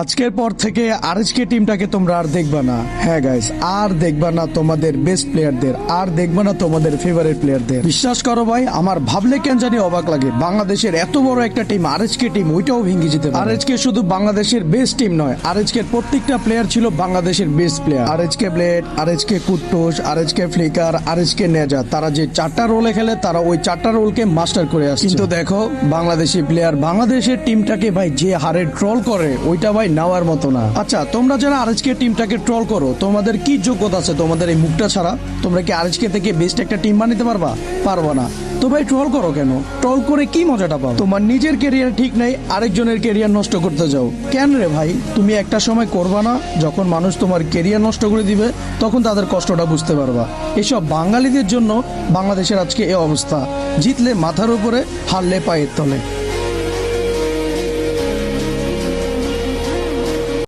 আজকের পর থেকে আরএসকে টিমটাকে তোমরা আর দেখবা না। হ্যাঁ গাইস, আর দেখবা না তোমাদের বেস্ট প্লেয়ারদের, আর দেখবা না তোমাদের ফেভারিট প্লেয়ারদের। বিশ্বাস করো ভাই, আমার ভাবলে কেন জানি অবাক লাগে, বাংলাদেশের এত বড় একটা টিম আরএসকে টিম, ওইটাও ভেঙে যেতে পারে। আরএসকে শুধু বাংলাদেশের বেস্ট টিম নয়, আরএসকে প্রত্যেকটা প্লেয়ার ছিল বাংলাদেশের best player. RSK blade, RSK Kuttus, RSK flicker, RSK নেজা, তারা যে চারটা রোলে খেলে তারা ওই চারটা রোলকে মাস্টার করে আসছে। কিন্তু দেখো বাংলাদেশি প্লেয়ার বাংলাদেশের টিমটাকে ভাই যে হারে ট্রল করে, ওইটা ভাই নেওয়ার মতো না। আচ্ছা, তোমরা যারা আরএসকে টিমটাকে ট্রল করো, তোমাদের কি যোগ্যতা আছে তোমাদের এই মুখটা ছাড়া? তোমরা কি আরএসকে থেকে বেস্ট একটা টিম বানাতে পারবা? পারবা না। তো ভাই ট্রল করো কেন? ট্রল করে কি মজাটা পাও? তোমার নিজের ক্যারিয়ার ঠিক নেই, আরেকজনের ক্যারিয়ার নষ্ট করতে যাও কেন রে ভাই? তুমি একটা সময় করবা না, যখন মানুষ তোমার ক্যারিয়ার নষ্ট করে দিবে তখন তাদের কষ্টটা বুঝতে পারবা। এসব বাঙালিদের জন্য বাংলাদেশের আজকে এই অবস্থা। জিতলে মাথার উপরে, হারলে পায়ের তলে।